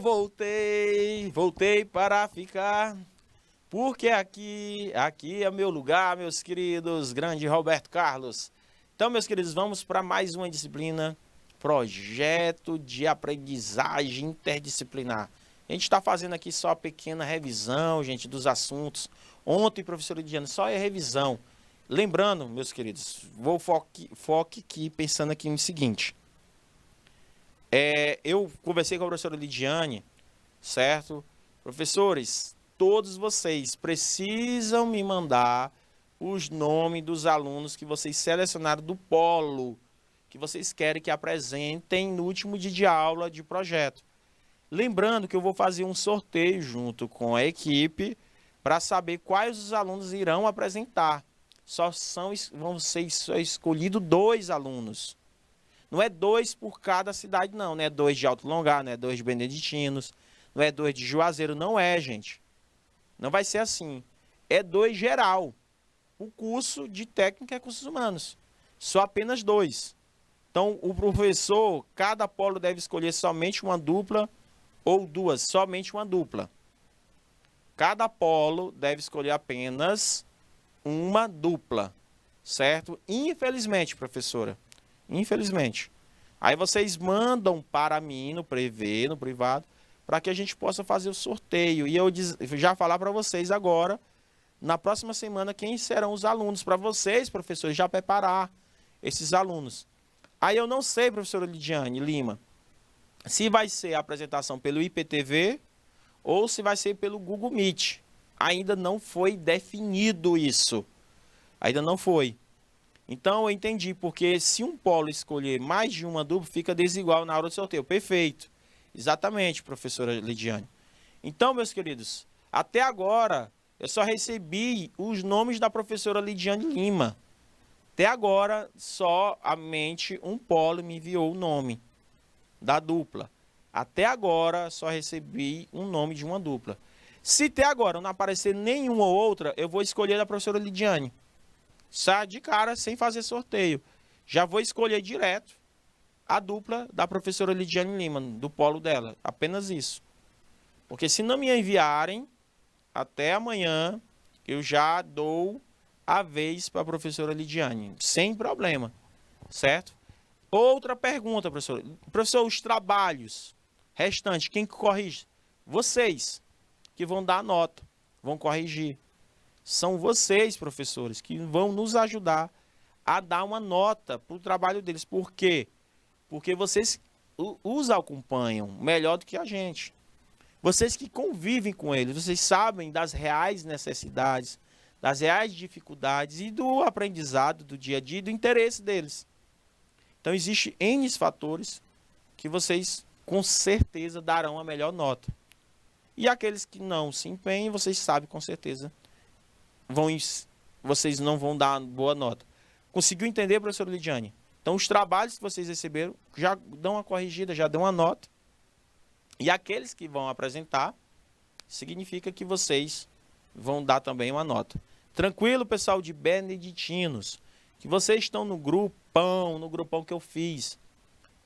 voltei para ficar, porque aqui é meu lugar, meus queridos, grande Roberto Carlos. Então, meus queridos, vamos para mais uma disciplina, projeto de aprendizagem interdisciplinar. A gente está fazendo aqui só a pequena revisão, gente, dos assuntos. Ontem, professor Lidiane, só é revisão. Lembrando, meus queridos, vou foque aqui, pensando aqui no seguinte. Eu conversei com a professora Lidiane, certo? Professores, todos vocês precisam me mandar os nomes dos alunos que vocês selecionaram do polo, que vocês querem que apresentem no último dia de aula de projeto. Lembrando que eu vou fazer um sorteio junto com a equipe para saber quais os alunos irão apresentar. Vão ser escolhidos 2 alunos. Não é 2 por cada cidade, não. Não é 2 de Alto Longar, não é 2 de Beneditinos, não é 2 de Juazeiro, não é, gente. Não vai ser assim. É 2 geral. O curso de técnica e recursos humanos. Só apenas 2. Então, o professor, cada polo deve escolher somente uma dupla ou 2, somente uma dupla. Cada polo deve escolher apenas uma dupla, certo? Infelizmente, professora, infelizmente. Aí vocês mandam para mim no privado, para que a gente possa fazer o sorteio. E eu já falar para vocês agora, na próxima semana, quem serão os alunos, para vocês, professores, já preparar esses alunos. Aí eu não sei, professora Lidiane Lima, se vai ser a apresentação pelo IPTV ou se vai ser pelo Google Meet. Ainda não foi definido isso. Ainda não foi. Então eu entendi, porque se um polo escolher mais de uma dupla, fica desigual na hora do sorteio. Perfeito. Exatamente, professora Lidiane. Então, meus queridos, até agora eu só recebi os nomes da professora Lidiane Lima. Até agora, somente um polo me enviou o nome da dupla. Até agora, só recebi um nome de uma dupla. Se até agora não aparecer nenhuma ou outra, eu vou escolher a professora Lidiane. Sai de cara, sem fazer sorteio. Já vou escolher direto a dupla da professora Lidiane Lima, do polo dela. Apenas isso. Porque se não me enviarem, até amanhã, eu já dou a vez para a professora Lidiane. Sem problema. Certo? Outra pergunta, professor. Professor, os trabalhos restantes, quem que corrige? Vocês, que vão dar a nota, vão corrigir. São vocês, professores, que vão nos ajudar a dar uma nota para o trabalho deles. Por quê? Porque vocês os acompanham melhor do que a gente. Vocês que convivem com eles, vocês sabem das reais necessidades, das reais dificuldades e do aprendizado do dia a dia, do interesse deles. Então, existem N fatores que vocês, com certeza, darão a melhor nota. E aqueles que não se empenham, vocês sabem, com certeza, vocês não vão dar boa nota. Conseguiu entender, professora Lidiane? Então, os trabalhos que vocês receberam já dão uma corrigida, já dão uma nota. E aqueles que vão apresentar, significa que vocês vão dar também uma nota. Tranquilo, pessoal de Beneditinos? Que vocês estão no grupão que eu fiz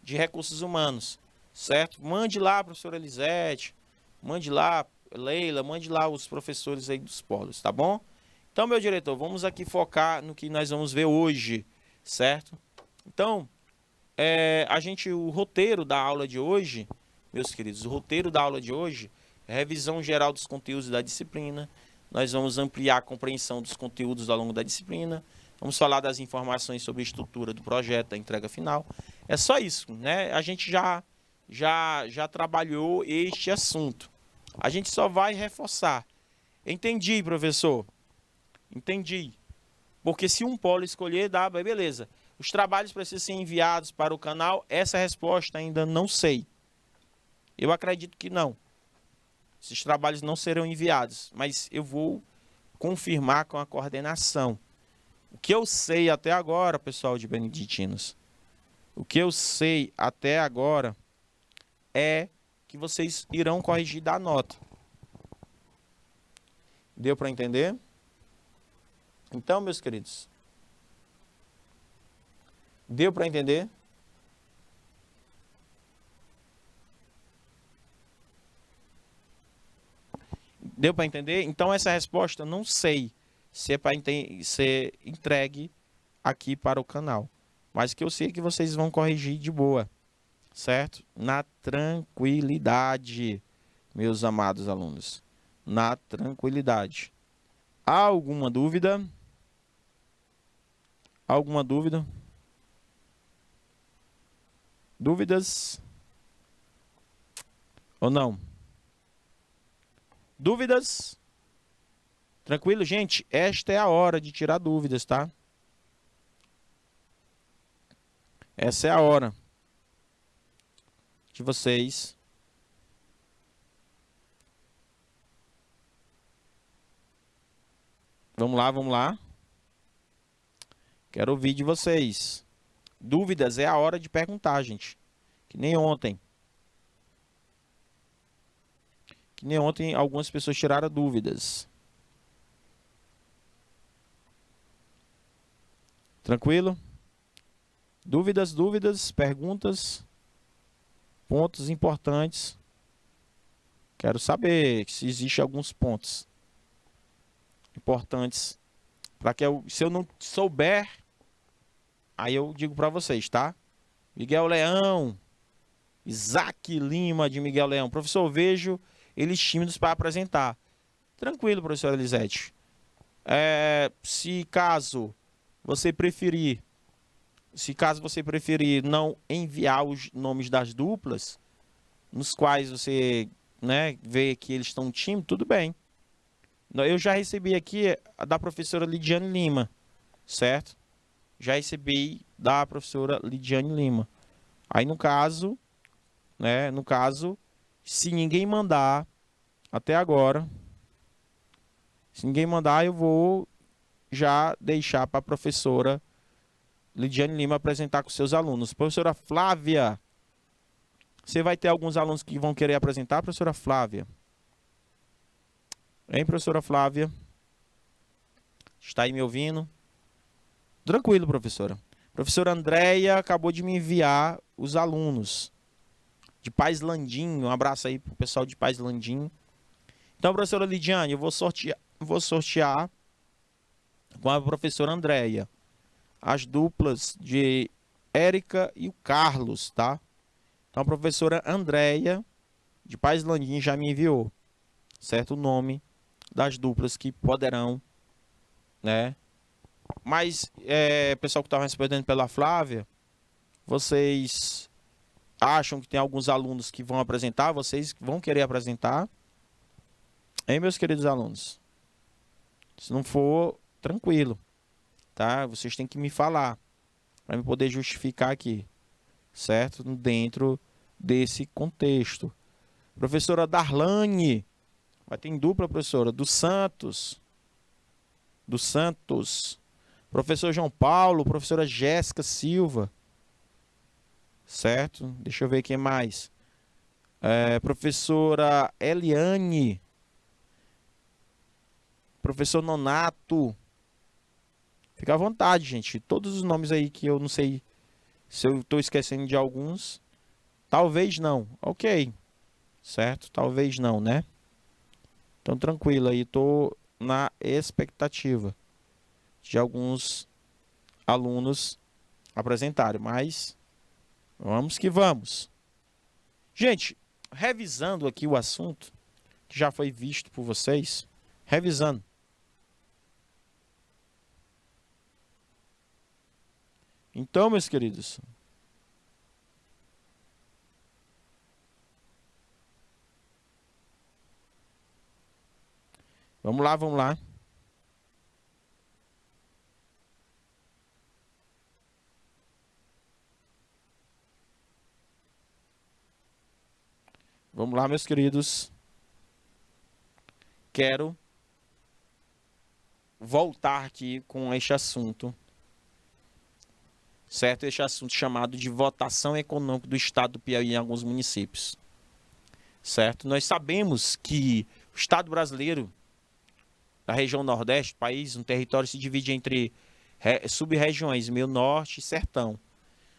de recursos humanos, certo? Mande lá, professora Elisete, mande lá, Leila, mande lá os professores aí dos polos, tá bom? Então, meu diretor, vamos aqui focar no que nós vamos ver hoje, certo? Então, o roteiro da aula de hoje, meus queridos, o roteiro da aula de hoje é revisão geral dos conteúdos da disciplina. Nós vamos ampliar a compreensão dos conteúdos ao longo da disciplina. Vamos falar das informações sobre a estrutura do projeto, da entrega final. É só isso, né? A gente já trabalhou este assunto. A gente só vai reforçar. Entendi, professor. Entendi. Porque se um polo escolher, dá, beleza. Os trabalhos precisam ser enviados para o canal? Essa resposta ainda não sei. Eu acredito que não. Esses trabalhos não serão enviados. Mas eu vou confirmar com a coordenação. O que eu sei até agora, pessoal de Beneditinos, o que eu sei até agora é que vocês irão corrigir da nota. Deu para entender? Então, meus queridos, deu para entender? Deu para entender? Então essa resposta não sei se é para ser entregue aqui para o canal. Mas que eu sei que vocês vão corrigir de boa, certo? Na tranquilidade, meus amados alunos. Na tranquilidade. Há alguma dúvida? Alguma dúvida? Dúvidas? Ou não? Dúvidas? Tranquilo, gente? Esta é a hora de tirar dúvidas, tá? Essa é a hora de vocês vamos lá, vamos lá. Quero ouvir de vocês. Dúvidas é a hora de perguntar, gente. Que nem ontem. Que nem ontem algumas pessoas tiraram dúvidas. Tranquilo? Dúvidas, dúvidas, perguntas, pontos importantes. Quero saber se existem alguns pontos importantes para que se eu não souber, aí eu digo para vocês, tá? Miguel Leão, Isaac Lima de Miguel Leão. Professor, eu vejo eles tímidos para apresentar. Tranquilo, professora Elisete. Se caso você preferir não enviar os nomes das duplas, nos quais você, né, vê que eles estão tímidos, tudo bem. Eu já recebi aqui da professora Lidiane Lima, certo? Já recebi da professora Lidiane Lima. Aí no caso, né, se ninguém mandar até agora, se ninguém mandar, eu vou já deixar para a professora Lidiane Lima apresentar com seus alunos. Professora Flávia, você vai ter alguns alunos que vão querer apresentar, professora Flávia? Hein, professora Flávia? Está aí me ouvindo? Tranquilo, professora. Professora Andréia acabou de me enviar os alunos de Paz Landim. Um abraço aí pro pessoal de Paz Landim. Então, professora Lidiane, eu vou sortear com a professora Andréia as duplas de Érica e o Carlos, tá? Então, a professora Andréia de Paz Landim já me enviou, certo? O nome das duplas que poderão, né? Mas, pessoal que estava respondendo pela Flávia, vocês acham que tem alguns alunos que vão apresentar? Vocês vão querer apresentar? Hein, meus queridos alunos? Se não for, tranquilo, tá? Vocês têm que me falar para eu poder justificar aqui, certo? Dentro desse contexto. Professora Darlane, vai ter em dupla, professora, do Santos. Professor João Paulo, professora Jéssica Silva, certo? Deixa eu ver quem mais. Professora Eliane, professor Nonato. Fica à vontade, gente. Todos os nomes aí que eu não sei se eu estou esquecendo de alguns. Talvez não. Ok. Certo? Talvez não, né? Então, tranquilo aí. Estou na expectativa de alguns alunos apresentarem. Mas vamos que vamos. Gente, revisando aqui o assunto, que já foi visto por vocês. Revisando. Então, meus queridos, vamos lá, vamos lá. Vamos lá, meus queridos. Quero voltar aqui com este assunto, certo? Este assunto chamado de votação econômica do estado do Piauí em alguns municípios, certo? Nós sabemos que o estado brasileiro, da região nordeste do país, um território se divide entre sub-regiões, meio norte e sertão.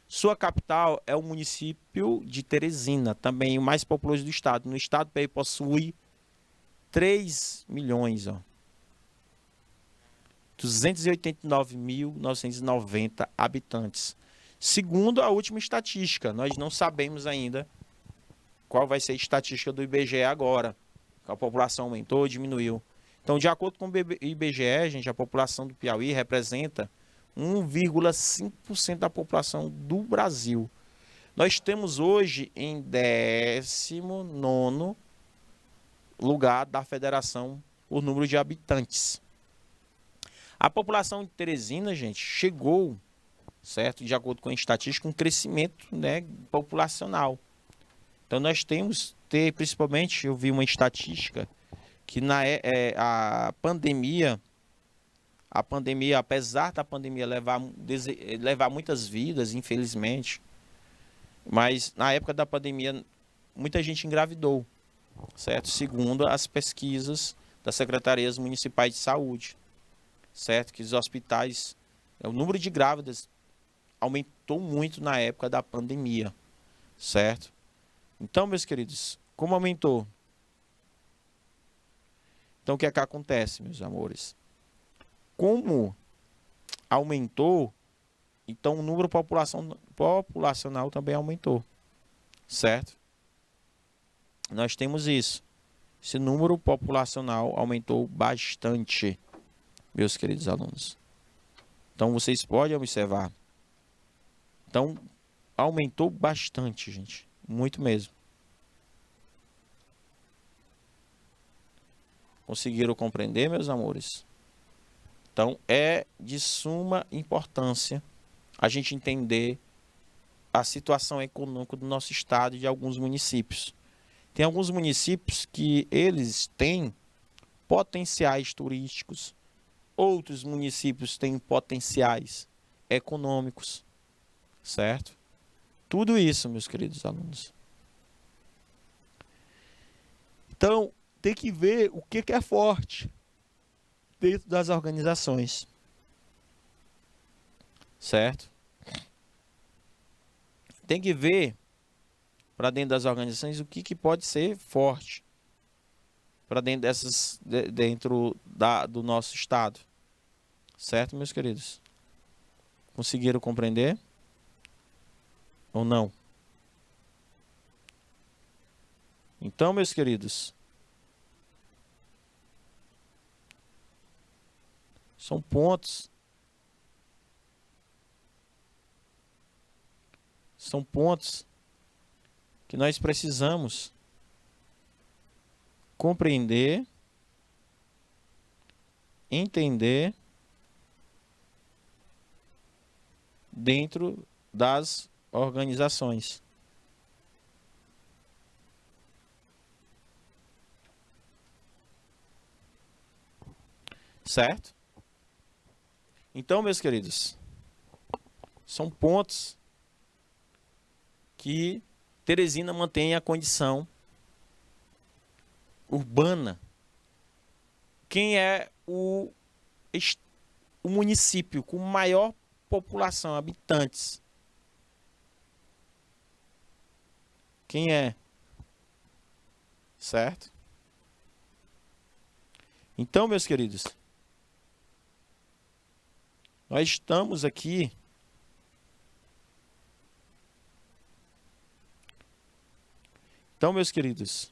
Sua capital é o município de Teresina, também o mais populoso do estado. No estado, o Piauí possui 3 milhões, ó. 289.990 habitantes. Segundo a última estatística, nós não sabemos ainda qual vai ser a estatística do IBGE agora. A população aumentou ou diminuiu. Então, de acordo com o IBGE, gente, a população do Piauí representa 1,5% da população do Brasil. Nós temos hoje em 19º lugar da federação o número de habitantes. A população de Teresina, gente, chegou, certo, de acordo com a estatística, um crescimento, né, populacional. Então nós temos principalmente, eu vi uma estatística que a pandemia, apesar da pandemia levar muitas vidas, infelizmente, mas na época da pandemia muita gente engravidou, certo? Segundo as pesquisas das secretarias municipais de saúde, certo? Que os hospitais, o número de grávidas aumentou muito na época da pandemia, certo? Então, meus queridos, como aumentou? Então, o que é que acontece, meus amores? Como aumentou, então o número populacional também aumentou, certo? Nós temos isso. Esse número populacional aumentou bastante, meus queridos alunos. Então, vocês podem observar. Então, aumentou bastante, gente. Muito mesmo. Conseguiram compreender, meus amores? Então, é de suma importância a gente entender a situação econômica do nosso estado e de alguns municípios. Tem alguns municípios que eles têm potenciais turísticos, outros municípios têm potenciais econômicos, certo? Tudo isso, meus queridos alunos. Então, tem que ver o que é forte dentro das organizações, certo? Tem que ver para dentro das organizações o que pode ser forte para dentro do nosso estado, certo, meus queridos? Conseguiram compreender ou não? Então, meus queridos, são pontos que nós precisamos compreender, entender dentro das organizações. Certo? Então, meus queridos, são pontos que Teresina mantém a condição urbana. Quem é o município com maior população, habitantes? Quem é? Certo? Então, meus queridos, nós estamos aqui Então, meus queridos,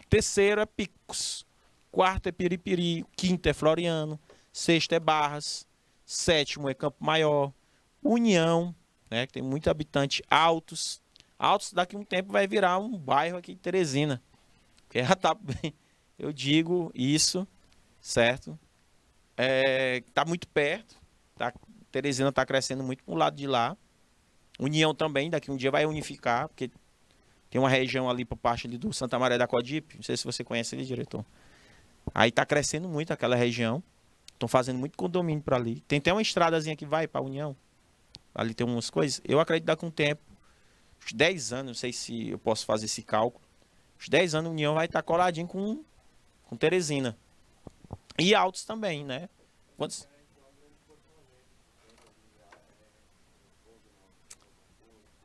terceiro é Picos, quarto é Piripiri, quinto é Floriano, sexto é Barras, sétimo é Campo Maior, União, né, que tem muito habitante, Altos. Altos daqui a um tempo vai virar um bairro aqui de Teresina, que já tá bem, eu digo isso, certo? Tá muito perto, Teresina está crescendo muito pro lado de lá. União também, daqui um dia vai unificar, porque tem uma região ali por parte ali do Santa Maria da Codipe, não sei se você conhece ali, diretor. Aí tá crescendo muito aquela região, estão fazendo muito condomínio para ali. Tem até uma estradazinha que vai para União, ali tem umas coisas. Eu acredito que daqui um tempo, uns 10 anos, não sei se eu posso fazer esse cálculo, uns 10 anos a União vai estar coladinho com Teresina. E Altos também, né? Quantos?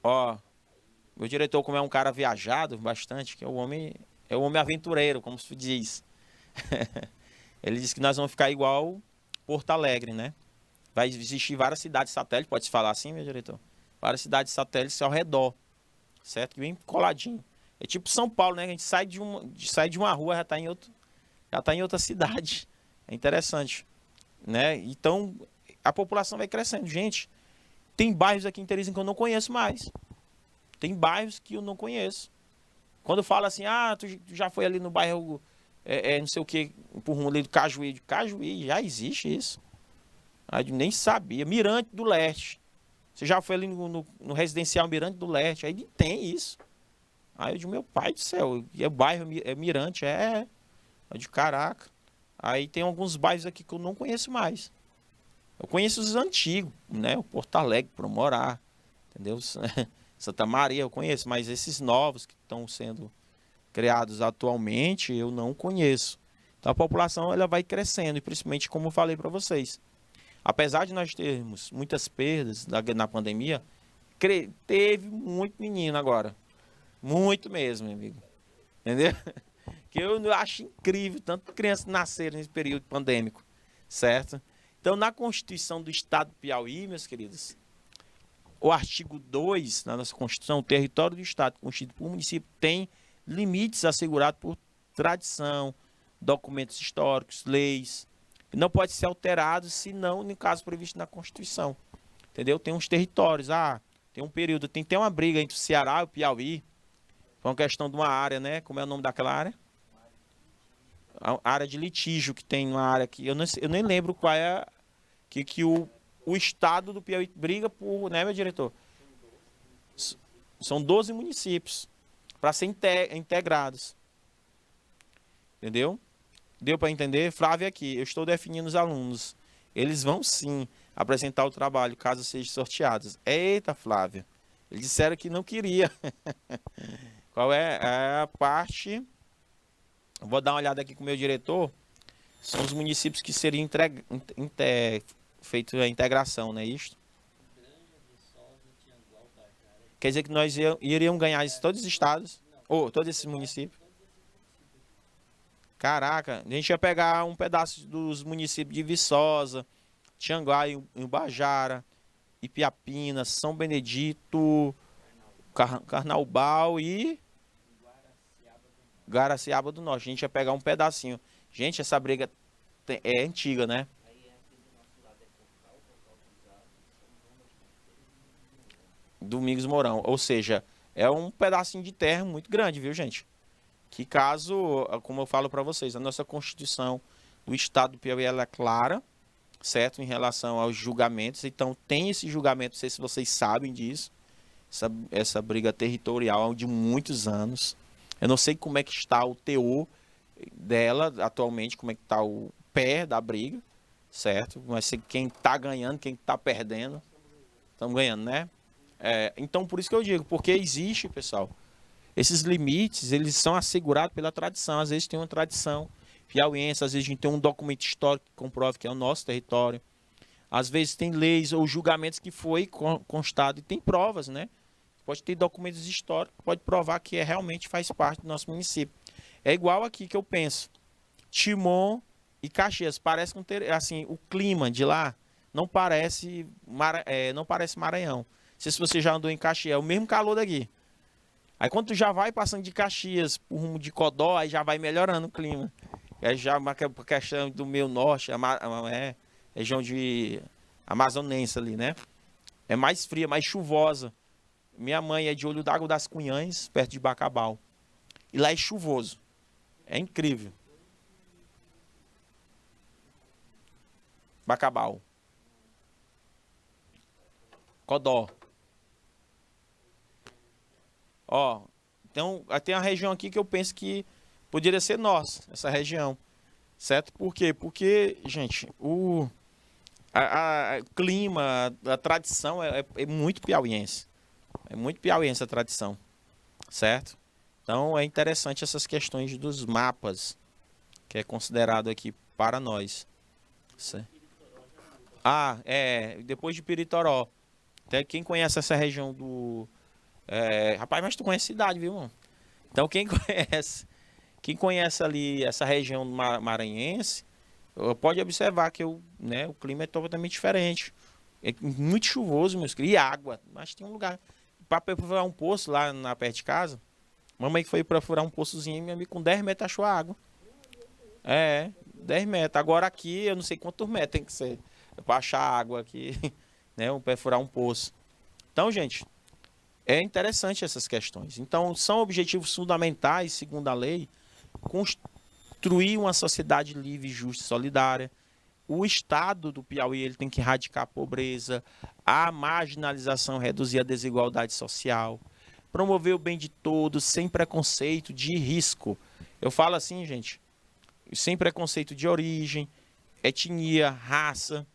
Ó, meu diretor, como é um cara viajado bastante, que é o homem aventureiro, como se diz. Ele disse que nós vamos ficar igual Porto Alegre, né? Vai existir várias cidades satélites, pode se falar assim, meu diretor? Várias cidades satélites ao redor, certo? Bem coladinho. É tipo São Paulo, né? A gente sai de uma rua, já tá em outra cidade. É interessante, né? Então, a população vai crescendo. Gente, tem bairros aqui em Teresina que eu não conheço mais. Tem bairros que eu não conheço. Quando fala assim, ah, tu já foi ali no bairro, não sei o que, por rumo ali do Cajuí. Cajuí, já existe isso. Aí eu nem sabia. Mirante do Leste. Você já foi ali no residencial Mirante do Leste. Aí tem isso. Aí eu digo, meu pai do céu, e é bairro, é Mirante, é de caraca. Aí tem alguns bairros aqui que eu não conheço mais. Eu conheço os antigos, né? O Porto Alegre, para morar, entendeu? Santa Maria eu conheço, mas esses novos que estão sendo criados atualmente eu não conheço. Então a população ela vai crescendo e principalmente como eu falei para vocês, apesar de nós termos muitas perdas na pandemia, teve muito menino agora, muito mesmo, meu amigo, entendeu? Que eu acho incrível tanto crianças nascerem nesse período pandêmico, certo? Então na Constituição do Estado do Piauí, meus queridos, o artigo 2 da nossa Constituição, o território do Estado constituído por município tem limites assegurados por tradição, documentos históricos, leis. Não pode ser alterado se não no caso previsto na Constituição. Entendeu? Tem uns territórios, tem um período, tem até uma briga entre o Ceará e o Piauí. Foi uma questão de uma área, né? Como é o nome daquela área? A área de litígio que tem uma área que eu nem lembro qual é que o estado do Piauí briga por, né, meu diretor? São 12 municípios para ser integrados. Entendeu? Deu para entender? Flávio aqui, eu estou definindo os alunos. Eles vão sim apresentar o trabalho, caso sejam sorteados. Eita, Flávio. Eles disseram que não queria. Qual é a parte? Vou dar uma olhada aqui com o meu diretor. São os municípios que seriam feito a integração, não é isto? Quer dizer que nós iríamos ganhar isso todos os estados? Ou todos esses municípios? Caraca, a gente ia pegar um pedaço dos municípios de Viçosa, Tianguá e Ubajara, Ipiapina, São Benedito, Carnaubal e Guaraciaba do Norte. A gente ia pegar um pedacinho. Gente, essa briga é antiga, né? Domingos Mourão. Ou seja, é um pedacinho de terra muito grande, viu, gente? Que caso, como eu falo para vocês, a nossa Constituição do Estado do Piauí ela é clara, certo? Em relação aos julgamentos. Então, tem esse julgamento, não sei se vocês sabem disso, essa briga territorial de muitos anos. Eu não sei como é que está o teor dela atualmente, como é que está o pé da briga, certo? Mas sei quem está ganhando, quem está perdendo. Estamos ganhando, né? Então, por isso que eu digo, porque existe, pessoal, esses limites, eles são assegurados pela tradição. Às vezes tem uma tradição piauiense, às vezes a gente tem um documento histórico que comprova que é o nosso território. Às vezes tem leis ou julgamentos que foi constado e tem provas, né? Pode ter documentos históricos, pode provar que realmente faz parte do nosso município. É igual aqui que eu penso. Timon e Caxias, parece que assim, o clima de lá não parece, não parece Maranhão. Não sei se você já andou em Caxias, é o mesmo calor daqui. Aí quando tu já vai passando de Caxias por rumo de Codó, aí já vai melhorando o clima. Aí já uma questão do meio norte, região de amazonense ali, né? É mais fria, mais chuvosa. Minha mãe é de Olho d'Água das Cunhães, perto de Bacabal. E lá é chuvoso. É incrível. Bacabal. Codó. Ó, então tem uma região aqui que eu penso que poderia ser nossa, essa região. Certo? Por quê? Porque, gente, o clima, a tradição é muito piauiense. É muito piauiense a tradição. Certo? Então é interessante essas questões dos mapas, que é considerado aqui para nós. Certo? Depois de Piritoró. Até quem conhece essa região Rapaz, mas tu conhece a cidade, viu, mano? Então quem conhece ali essa região maranhense, pode observar que o clima é totalmente diferente. É muito chuvoso, meus queridos. E água. Mas tem um lugar para perfurar um poço lá perto de casa. Mamãe que foi para furar um poçozinho, meu amigo, com 10 metros achou a água. 10 metros. Agora aqui, eu não sei quantos metros tem que ser para achar água aqui, né? Para perfurar um poço. Então, gente, é interessante essas questões. Então, são objetivos fundamentais, segundo a lei, construir uma sociedade livre, justa e solidária. O Estado do Piauí ele tem que erradicar a pobreza, a marginalização, reduzir a desigualdade social, promover o bem de todos, sem preconceito de risco. Eu falo assim, gente, sem preconceito de origem, etnia, raça,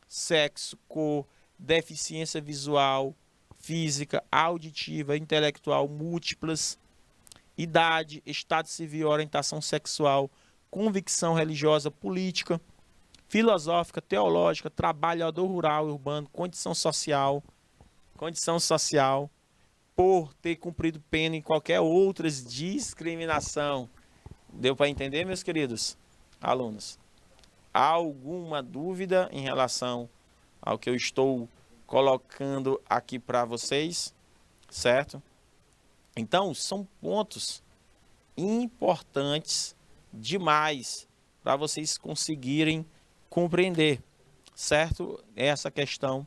sexo, cor, deficiência visual, física, auditiva, intelectual, múltiplas, idade, estado civil, orientação sexual, convicção religiosa, política, filosófica, teológica, trabalhador rural e urbano, condição social, por ter cumprido pena em qualquer outra discriminação. Deu para entender, meus queridos alunos? Há alguma dúvida em relação ao que eu estou colocando aqui para vocês, certo? Então, são pontos importantes demais para vocês conseguirem compreender, certo? Essa questão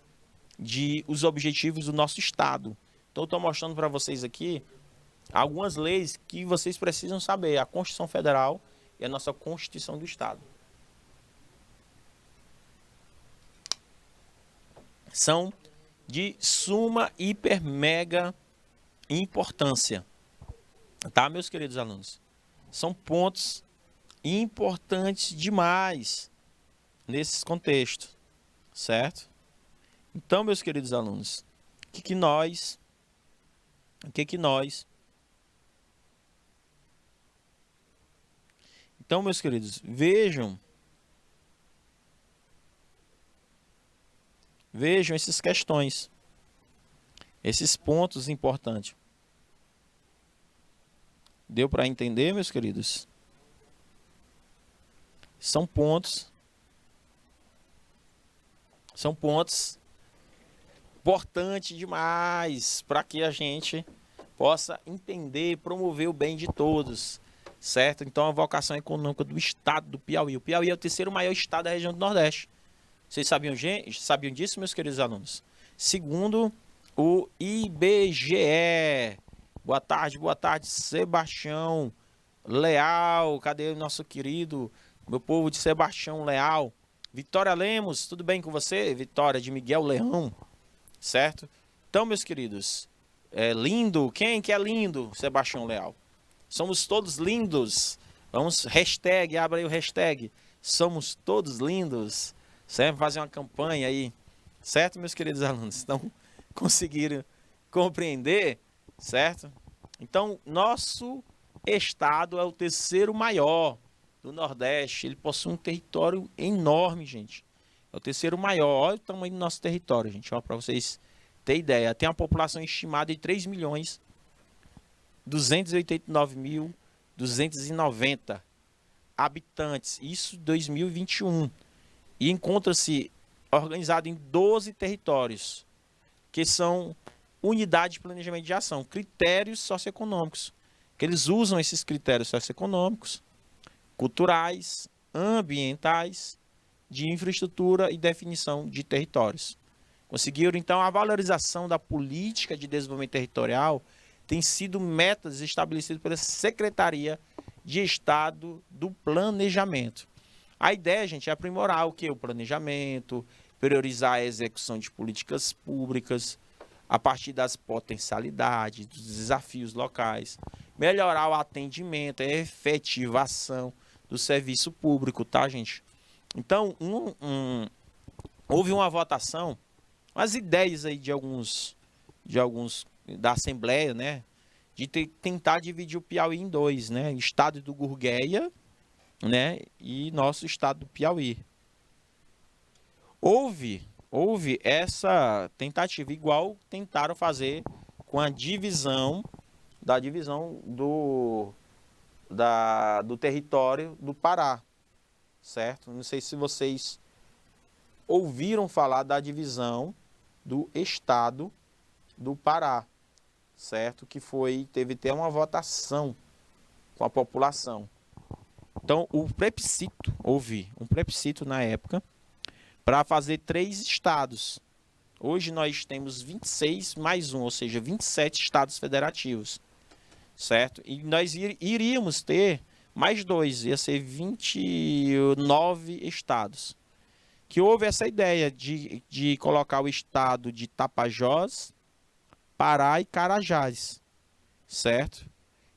de os objetivos do nosso Estado. Então, estou mostrando para vocês aqui algumas leis que vocês precisam saber. A Constituição Federal e a nossa Constituição do Estado. São de suma, hiper, mega importância. Tá, meus queridos alunos? São pontos importantes demais nesses contextos, certo? Então, meus queridos alunos, o que nós Então, meus queridos, vejam essas questões, esses pontos importantes. Deu para entender, meus queridos? São pontos importantes demais para que a gente possa entender e promover o bem de todos, certo? Então, a vocação econômica do estado do Piauí. O Piauí é o terceiro maior estado da região do Nordeste. Vocês sabiam disso, meus queridos alunos? Segundo o IBGE. Boa tarde, Sebastião Leal. Cadê o nosso querido, meu povo de Sebastião Leal? Vitória Lemos, tudo bem com você? Vitória de Miguel Leão, certo? Então, meus queridos, lindo. Quem que é lindo? Sebastião Leal. Somos todos lindos. Vamos, abra aí o hashtag. Somos todos lindos. Certo? Fazer uma campanha aí. Certo, meus queridos alunos? Então, conseguiram compreender, certo? Então, nosso estado é o terceiro maior do Nordeste. Ele possui um território enorme, gente. É o terceiro maior. Olha o tamanho do nosso território, gente. Para vocês terem ideia. Tem uma população estimada de 3.289.290 habitantes. Isso em 2021. E encontra-se organizado em 12 territórios, que são unidade de planejamento de ação, critérios socioeconômicos, que eles usam esses critérios socioeconômicos, culturais, ambientais, de infraestrutura e definição de territórios. Conseguiram, então, a valorização da política de desenvolvimento territorial tem sido metas estabelecidas pela Secretaria de Estado do Planejamento. A ideia, gente, é aprimorar o planejamento, priorizar a execução de políticas públicas a partir das potencialidades, dos desafios locais, melhorar o atendimento, a efetivação do serviço público, tá, gente? Então, houve uma votação, umas ideias aí de alguns da Assembleia, né, de tentar dividir o Piauí em dois, né, estado do Gurgueia, né, e nosso estado do Piauí. Houve essa tentativa, igual tentaram fazer com a divisão do território do Pará, certo? Não sei se vocês ouviram falar da divisão do estado do Pará, certo? Que teve até uma votação com a população. Então, houve um plebiscito na época para fazer 3 estados. Hoje nós temos 26 mais 1, ou seja, 27 estados federativos, certo? E nós iríamos ter mais 2, ia ser 29 estados. Que houve essa ideia de colocar o estado de Tapajós, Pará e Carajás, certo?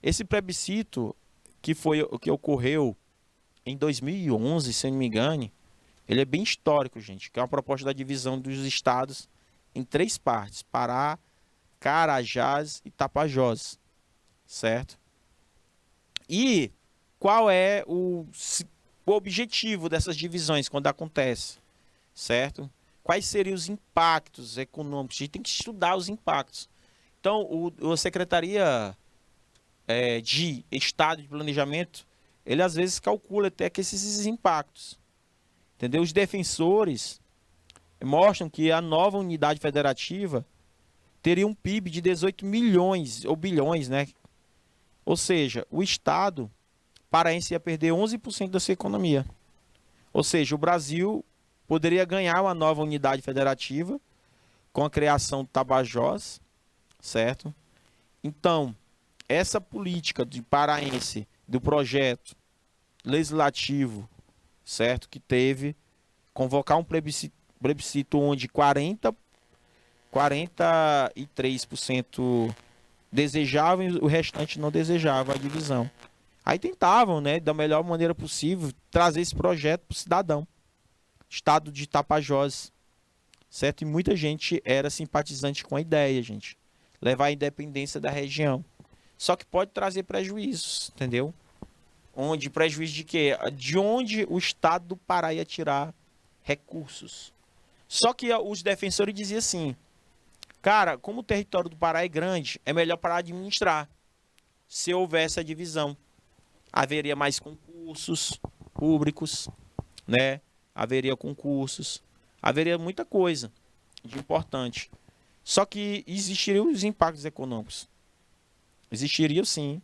Esse plebiscito, que foi o que ocorreu em 2011, se eu não me engano, ele é bem histórico, gente, que é uma proposta da divisão dos estados em 3 partes: Pará, Carajás e Tapajós, certo? E qual é o objetivo dessas divisões quando acontece, certo? Quais seriam os impactos econômicos? A gente tem que estudar os impactos. Então, a Secretaria de Estado de Planejamento, ele às vezes calcula até que esses impactos, entendeu? Os defensores mostram que a nova unidade federativa teria um PIB de 18 milhões ou bilhões, né? Ou seja, o Estado paraense ia perder 11% da sua economia. Ou seja, o Brasil poderia ganhar uma nova unidade federativa com a criação do Tapajós, certo? Então, essa política de paraense, do projeto legislativo, certo? Que teve, convocar um plebiscito onde 43% desejavam e o restante não desejava a divisão. Aí tentavam, né, da melhor maneira possível, trazer esse projeto para o cidadão. Estado de Tapajós, certo? E muita gente era simpatizante com a ideia, gente. Levar a independência da região. Só que pode trazer prejuízos, entendeu? Prejuízo de quê? De onde o Estado do Pará ia tirar recursos. Só que os defensores diziam assim: cara, como o território do Pará é grande, é melhor para administrar. Se houvesse a divisão, haveria mais concursos públicos, né? Haveria concursos, haveria muita coisa de importante. Só que existiriam os impactos econômicos. Existiria sim.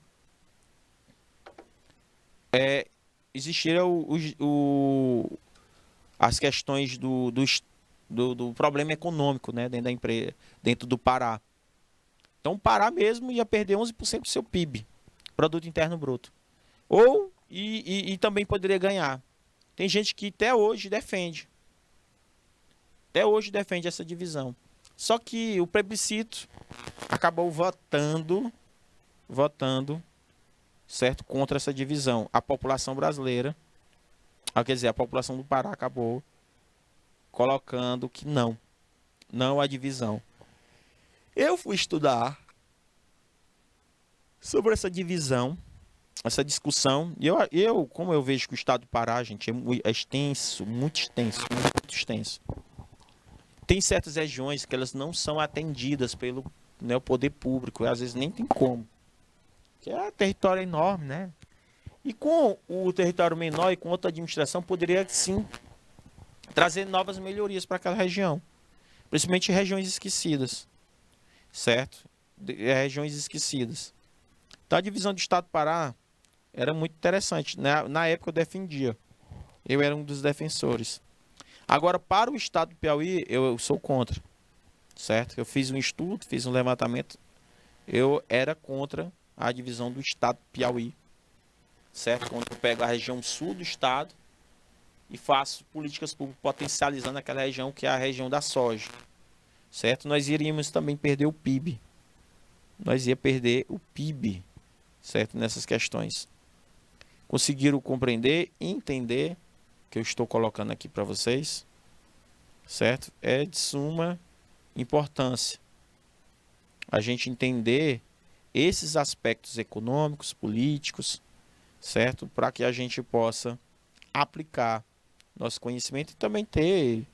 Existiria as questões do problema econômico, né, dentro da empresa, dentro do Pará. Então o Pará mesmo ia perder 11% do seu PIB, Produto Interno Bruto. E também poderia ganhar. Tem gente que até hoje defende essa divisão. Só que o plebiscito acabou votando, certo, contra essa divisão. A população brasileira, quer dizer, a população do Pará acabou colocando que não a divisão. Eu fui estudar sobre essa divisão, essa discussão, e como eu vejo que o estado do Pará, gente, é extenso, muito extenso. Tem certas regiões que elas não são atendidas pelo, né, o poder público, às vezes nem tem como. Que é território enorme, né? E com o território menor e com outra administração, poderia sim trazer novas melhorias para aquela região. Principalmente regiões esquecidas, certo? Regiões esquecidas. Então a divisão do estado do Pará era muito interessante. Na época eu defendia. Eu era um dos defensores. Agora, para o estado do Piauí, eu sou contra, certo? Eu fiz um estudo, fiz um levantamento. Eu era contra a divisão do estado do Piauí, certo? Quando eu pego a região sul do estado e faço políticas públicas potencializando aquela região que é a região da soja, certo? Nós iríamos também perder o PIB. Nós ia perder o PIB, certo? Nessas questões. Conseguiram compreender e entender que eu estou colocando aqui para vocês, certo? É de suma importância a gente entender esses aspectos econômicos, políticos, certo? Para que a gente possa aplicar nosso conhecimento e também ter,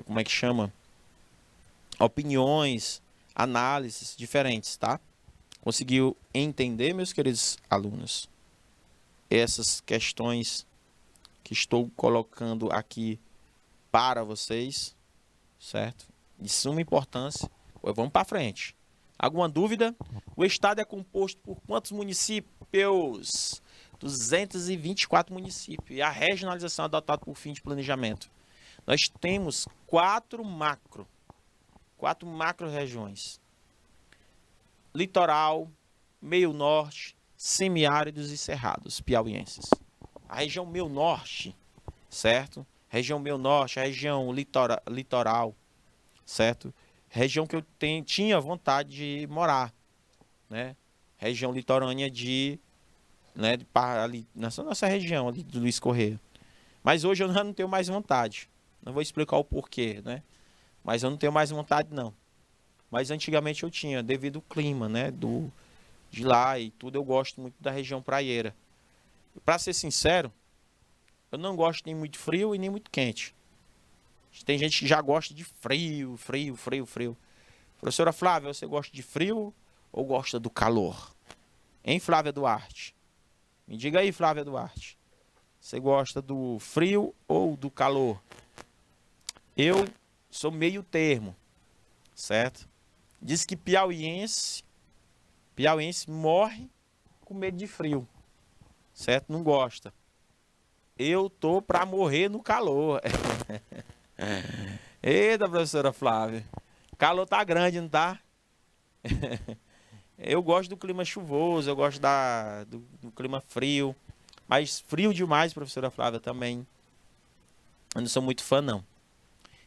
como é que chama? Opiniões análises diferentes, tá? Conseguiu entender, meus queridos alunos, essas questões que estou colocando aqui para vocês, certo? De suma importância. Pois vamos para frente. Alguma dúvida? O estado é composto por quantos municípios? 224 municípios. E a regionalização adotada por fim de planejamento. Nós temos quatro macro-regiões. Litoral, meio norte, semiáridos e cerrados piauienses. A região meio norte, certo? Região meio norte, a região litoral, certo? Região que eu tinha vontade de morar, né? Região litorânea ali, nessa nossa região ali do Luiz Correia. Mas hoje eu já não tenho mais vontade. Não vou explicar o porquê, né? Mas eu não tenho mais vontade, não. Mas antigamente eu tinha, devido ao clima, né? De lá e tudo, eu gosto muito da região praieira. Para ser sincero, eu não gosto nem muito frio e nem muito quente. Tem gente que já gosta de frio. Professora Flávia, você gosta de frio ou gosta do calor? Hein, Flávia Duarte? Me diga aí, Flávia Duarte. Você gosta do frio ou do calor? Eu sou meio termo, certo? Diz que piauiense morre com medo de frio, certo? Não gosta. Eu tô pra morrer no calor. Eita, professora Flávia. O calor tá grande, não tá? Eu gosto do clima chuvoso, eu gosto do clima frio. Mas frio demais, professora Flávia, também. Eu não sou muito fã, não.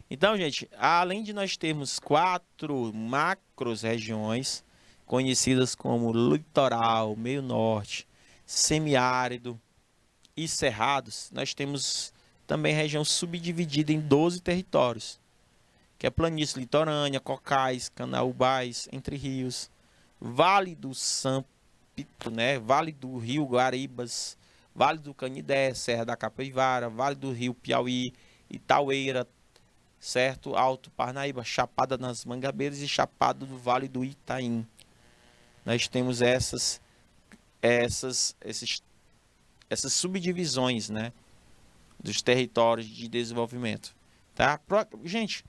Então, gente, além de nós termos 4 macros regiões, conhecidas como litoral, meio norte, semiárido e cerrados, nós temos também região subdividida em 12 territórios, que é planície litorânea, cocais, canaúbais, entre rios, Vale do Sampito, né? Vale do Rio Guaribas, Vale do Canidé, Serra da Capivari, Vale do Rio Piauí, Itaueira, certo? Alto Parnaíba, Chapada das Mangabeiras e Chapada do Vale do Itaim. Nós temos essas subdivisões, né, dos territórios de desenvolvimento, tá? Gente,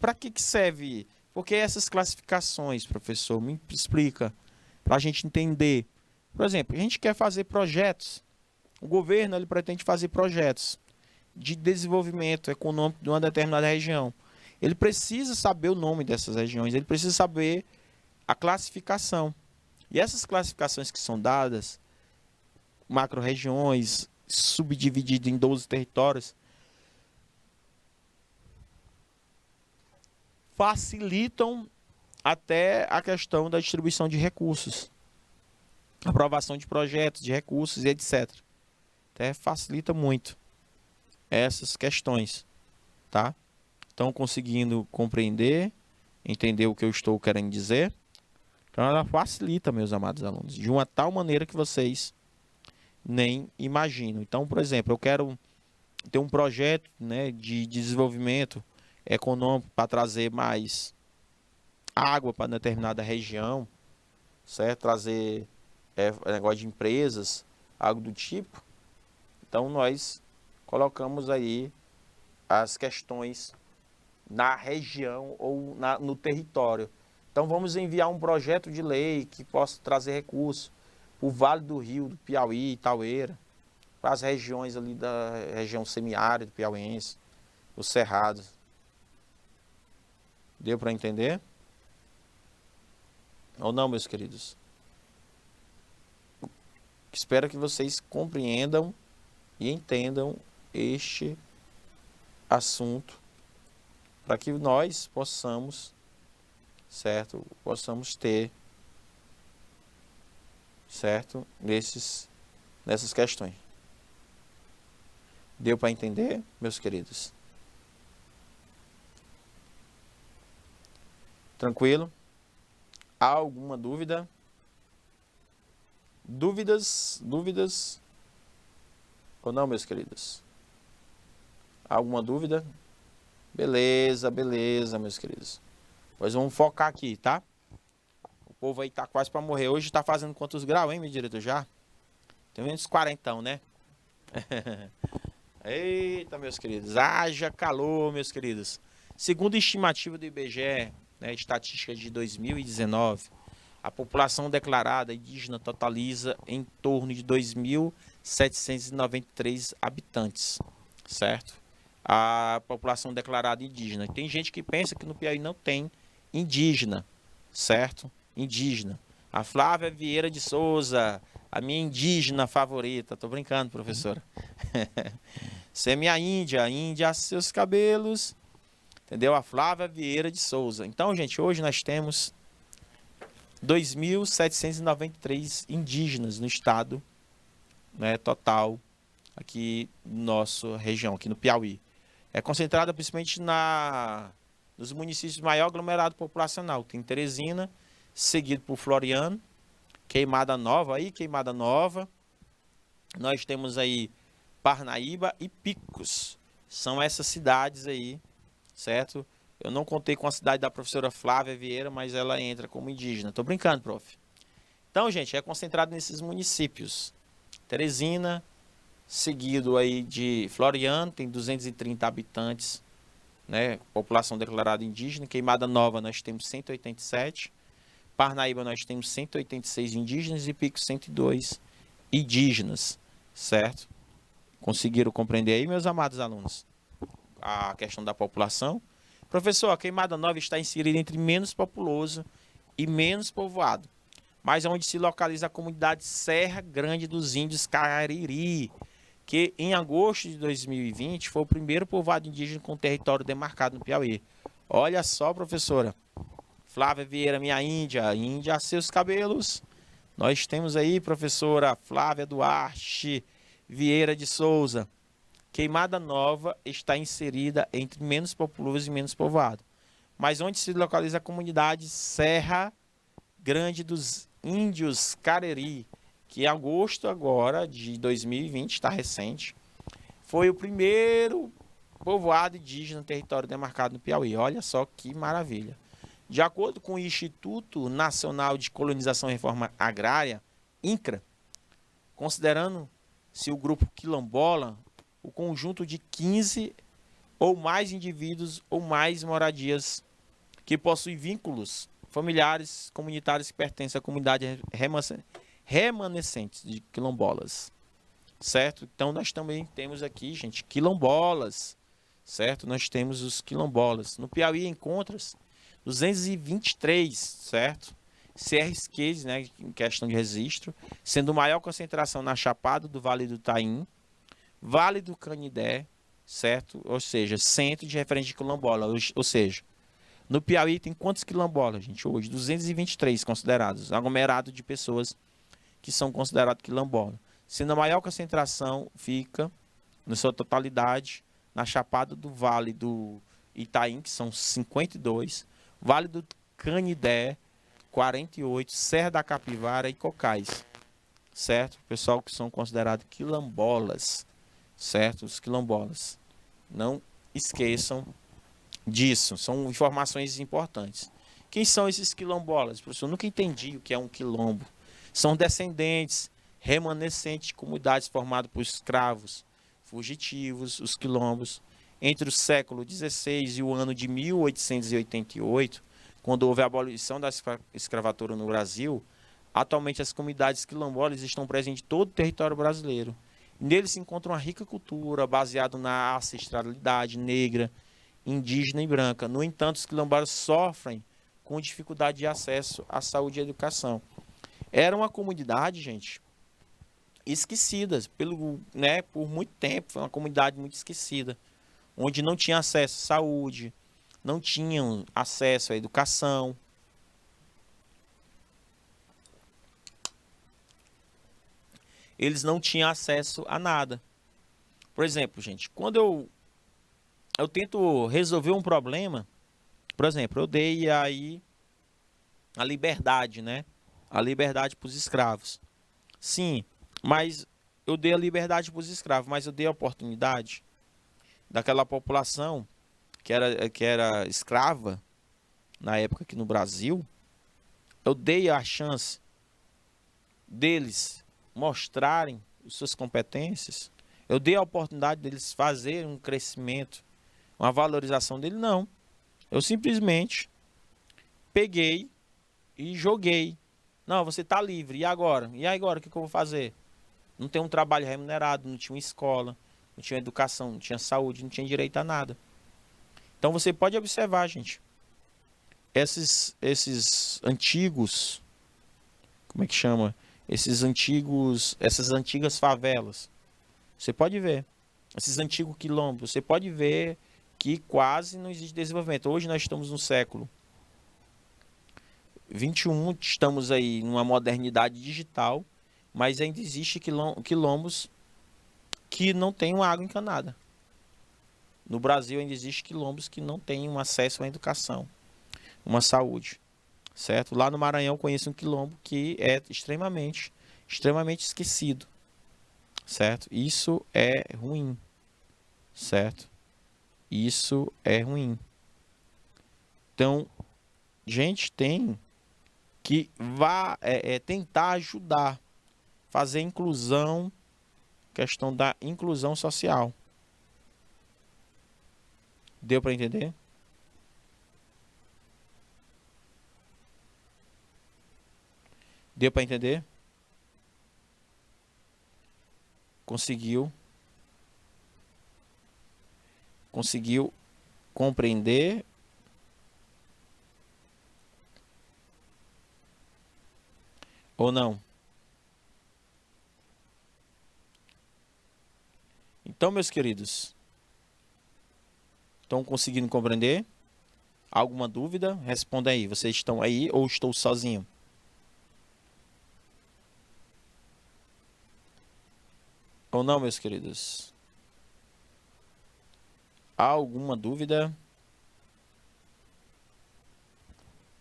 para que serve? Porque essas classificações, professor, me explica, para a gente entender. Por exemplo, a gente quer fazer projetos. O governo ele pretende fazer projetos de desenvolvimento econômico de uma determinada região. Ele precisa saber o nome dessas regiões, ele precisa saber a classificação. E essas classificações que são dadas, macro-regiões, subdivididas em 12 territórios, facilitam até a questão da distribuição de recursos, aprovação de projetos, de recursos e etc. Até facilita muito essas questões, tá? Estão conseguindo compreender, entender o que eu estou querendo dizer? Então ela facilita, meus amados alunos, de uma tal maneira que vocês nem imaginam. Então, por exemplo, eu quero ter um projeto, né, de desenvolvimento econômico para trazer mais água para determinada região, certo? Trazer negócio de empresas, algo do tipo. Então nós colocamos aí as questões na região ou no território. Então vamos enviar um projeto de lei que possa trazer recursos para o Vale do Rio, do Piauí, Itaueira, para as regiões ali da região semiárida, piauiense, os cerrados. Deu para entender? Ou não, meus queridos? Espero que vocês compreendam e entendam este assunto para que nós possamos, certo? Possamos ter, certo? Nessas questões. Deu para entender, meus queridos? Tranquilo? Há alguma dúvida? Dúvidas? Ou não, meus queridos? Há alguma dúvida? Beleza, meus queridos. Pois vamos focar aqui, tá? povo aí tá quase para morrer. Hoje tá fazendo quantos graus, hein, meu diretor, já? Tem uns 40, né? Eita, meus queridos. Haja calor, meus queridos. Segundo a estimativa do IBGE, né, estatística de 2019, a população declarada indígena totaliza em torno de 2.793 habitantes, certo? A população declarada indígena. Tem gente que pensa que no Piauí não tem indígena, certo? Indígena. A Flávia Vieira de Souza, a minha indígena favorita. Tô brincando, professora. Você é minha índia, índia seus cabelos. Entendeu? A Flávia Vieira de Souza. Então, gente, hoje nós temos 2.793 indígenas no estado, né, total, aqui na nossa região, aqui no Piauí. É concentrada principalmente nos municípios maior aglomerado populacional. Tem Teresina, seguido por Floriano, Queimada Nova, Queimada Nova. Nós temos aí Parnaíba e Picos. São essas cidades aí, certo? Eu não contei com a cidade da professora Flávia Vieira, mas ela entra como indígena. Tô brincando, prof. Então, gente, é concentrado nesses municípios. Teresina, seguido aí de Floriano, tem 230 habitantes, né? População declarada indígena. Queimada Nova nós temos 187. Parnaíba nós temos 186 indígenas e Picos 102 indígenas, certo? Conseguiram compreender aí, meus amados alunos, a questão da população? Professor, a Queimada Nova está inserida entre menos populoso e menos povoado, mas onde se localiza a comunidade Serra Grande dos Índios Cariri, que em agosto de 2020 foi o primeiro povoado indígena com território demarcado no Piauí. Olha só, professora. Flávia Vieira, minha índia, índia seus cabelos. Nós temos aí, professora Flávia Duarte Vieira de Souza. Queimada Nova está inserida entre menos populoso e menos povoado, mas onde se localiza a comunidade Serra Grande dos Índios Cariri, que em agosto agora de 2020, está recente, foi o primeiro povoado indígena no território demarcado no Piauí. Olha só que maravilha. De acordo com o Instituto Nacional de Colonização e Reforma Agrária, INCRA, considerando-se o grupo quilombola, o conjunto de 15 ou mais indivíduos ou mais moradias que possuem vínculos familiares, comunitários que pertencem à comunidade remanescente de quilombolas, certo? Então nós também temos aqui, gente, quilombolas, certo? Nós temos os quilombolas. No Piauí encontra-se 223, certo? CRs, né, em questão de registro, sendo maior concentração na Chapada do Vale do Taim, Vale do Canidé, certo? Ou seja, centro de referência de quilombola. Ou seja, no Piauí tem quantos quilombolas, gente? Hoje, 223 considerados. Aglomerado de pessoas que são considerados quilombola. Sendo a maior concentração fica, na sua totalidade, na Chapada do Vale do Itaim, que são 52, Vale do Canidé, 48, Serra da Capivara e Cocais, certo? Pessoal que são considerados quilombolas, certo? Os quilombolas. Não esqueçam disso, são informações importantes. Quem são esses quilombolas? Professor, eu nunca entendi o que é um quilombo. São descendentes remanescentes de comunidades formadas por escravos fugitivos, os quilombos, entre o século XVI e o ano de 1888, quando houve a abolição da escravatura no Brasil. Atualmente as comunidades quilombolas estão presentes em todo o território brasileiro. Neles se encontra uma rica cultura baseada na ancestralidade negra, indígena e branca. No entanto, os quilombolas sofrem com dificuldade de acesso à saúde e à educação. Era uma comunidade, gente, esquecida por muito tempo. Foi uma comunidade muito esquecida, onde não tinha acesso à saúde, não tinham acesso à educação. Eles não tinham acesso a nada. Por exemplo, gente, quando eu tento resolver um problema, por exemplo, eu dei aí a liberdade, né? A liberdade para os escravos. Sim, mas eu dei a liberdade para os escravos, mas eu dei a oportunidade daquela população que era escrava na época aqui no Brasil eu dei a chance deles mostrarem as suas competências, eu dei a oportunidade deles fazerem um crescimento, uma valorização dele, não. Eu simplesmente peguei e joguei. Não, você está livre, e agora? E agora, o que eu vou fazer? Não tem um trabalho remunerado, não tinha uma escola, não tinha educação, não tinha saúde, não tinha direito a nada. Então você pode observar, gente, esses antigos, como é que chama? Essas antigas favelas. Você pode ver. Esses antigos quilombos, você pode ver que quase não existe desenvolvimento. Hoje nós estamos no século 21, estamos aí numa modernidade digital, mas ainda existe quilombos que não têm uma água encanada. No Brasil ainda existe quilombos que não têm um acesso à educação, uma saúde, certo? Lá no Maranhão eu conheço um quilombo que é extremamente esquecido, certo? Isso é ruim, certo? Isso é ruim. Então, gente tem que tentar ajudar, fazer inclusão, questão da inclusão social. Deu para entender? Deu para entender? Conseguiu compreender? Ou não? Então, meus queridos, estão conseguindo compreender? Alguma dúvida? Responda aí. Vocês estão aí ou estou sozinho? Ou não, meus queridos? Há alguma dúvida?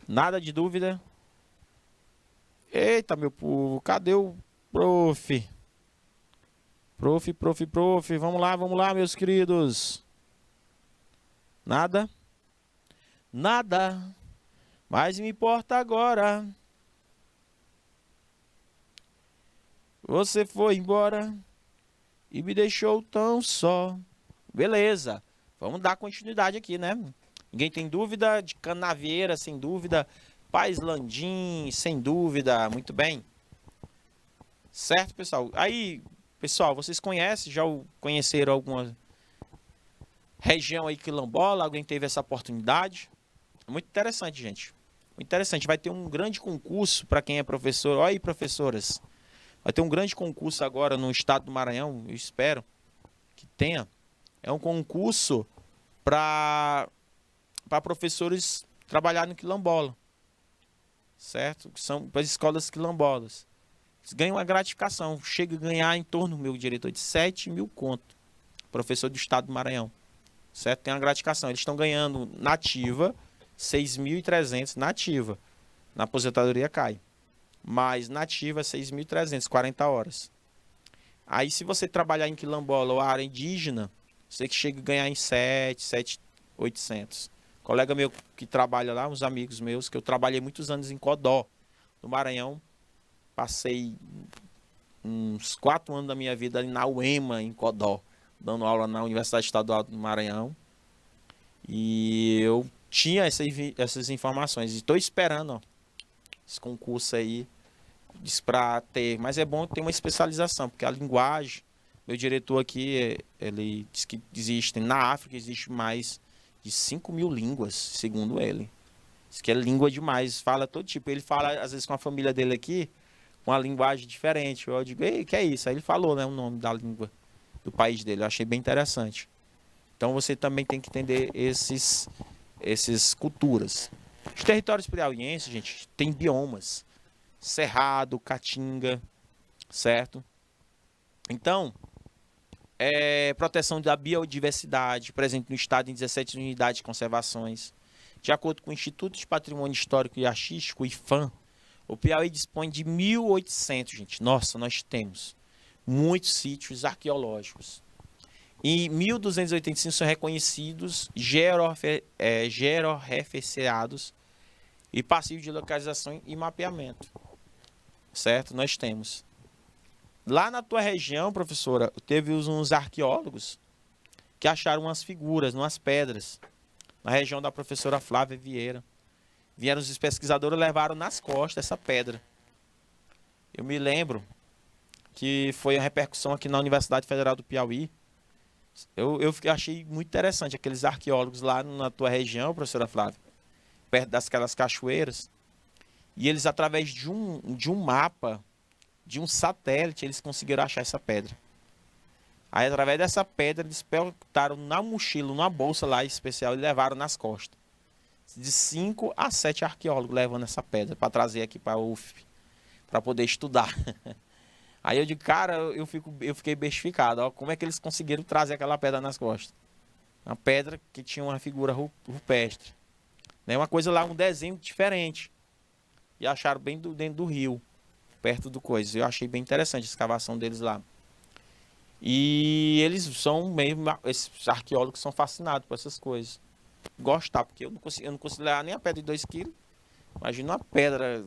Nada de dúvida? Eita, meu povo, cadê o prof? Prof. Vamos lá, meus queridos. Nada? Nada. Mas me importa agora. Você foi embora e me deixou tão só. Beleza. Vamos dar continuidade aqui, né? Ninguém tem dúvida? De Canavieira, sem dúvida. Paz Landim, sem dúvida. Muito bem. Certo, pessoal? Aí, pessoal, vocês conhecem? Já conheceram alguma região aí quilombola? Alguém teve essa oportunidade? Muito interessante, gente. Muito interessante. Vai ter um grande concurso para quem é professor. Olha aí, professoras. Vai ter um grande concurso agora no estado do Maranhão. Eu espero que tenha. É um concurso para professores trabalhar no quilombola. Certo? Que são para as escolas quilombolas. Eles ganham uma gratificação. Chega a ganhar em torno, meu diretor, de 7 mil conto. Professor do estado do Maranhão. Certo? Tem uma gratificação. Eles estão ganhando nativa 6.300 nativa. Na aposentadoria cai. Mas nativa 6.300, 40 horas. Aí se você trabalhar em quilombola ou área indígena, você que chega a ganhar em 7.800. Colega meu que trabalha lá, uns amigos meus, que eu trabalhei muitos anos em Codó, no Maranhão. Passei uns 4 anos da minha vida ali na UEMA, em Codó, dando aula na Universidade Estadual do Maranhão. E eu tinha essas informações. E estou esperando, ó, esse concurso aí para ter. Mas é bom ter uma especialização, porque a linguagem, meu diretor aqui, ele diz que existe, na África existe mais de 5.000 línguas, segundo ele. Diz que é língua demais, fala todo tipo. Ele fala, às vezes, com a família dele aqui, com uma linguagem diferente. Eu digo, ei, que é isso? Aí ele falou, né, o nome da língua do país dele. Eu achei bem interessante. Então você também tem que entender essas culturas. Os territórios piauienses, gente, tem biomas. Cerrado, Caatinga, certo? Então, proteção da biodiversidade, presente no estado em 17 unidades de conservações. De acordo com o Instituto de Patrimônio Histórico e Artístico, o IFAM, o Piauí dispõe de 1.800, gente. Nossa, nós temos muitos sítios arqueológicos. E 1.285 são reconhecidos, georreferenciados e passivo de localização e mapeamento, certo? Nós temos. Lá na tua região, professora, teve uns arqueólogos que acharam umas figuras, umas pedras, na região da professora Flávia Vieira. Vieram os pesquisadores e levaram nas costas essa pedra. Eu me lembro que foi a repercussão aqui na Universidade Federal do Piauí. Eu achei muito interessante aqueles arqueólogos lá na tua região, professora Flávia, perto daquelas cachoeiras. E eles, através de um mapa, de um satélite, eles conseguiram achar essa pedra. Aí, através dessa pedra, eles botaram na mochila, numa bolsa lá especial e levaram nas costas. De 5 a 7 arqueólogos levando essa pedra para trazer aqui para a UF, para poder estudar. Aí eu digo, cara, eu fiquei bestificado. Ó, como é que eles conseguiram trazer aquela pedra nas costas? Uma pedra que tinha uma figura rupestre. Né? Uma coisa lá, um desenho diferente. E acharam bem dentro do rio, perto do coisa. Eu achei bem interessante a escavação deles lá. E eles são mesmo, esses arqueólogos são fascinados por essas coisas. Gostar, porque eu não consigo levar nem a pedra de 2 quilos. Imagina uma pedra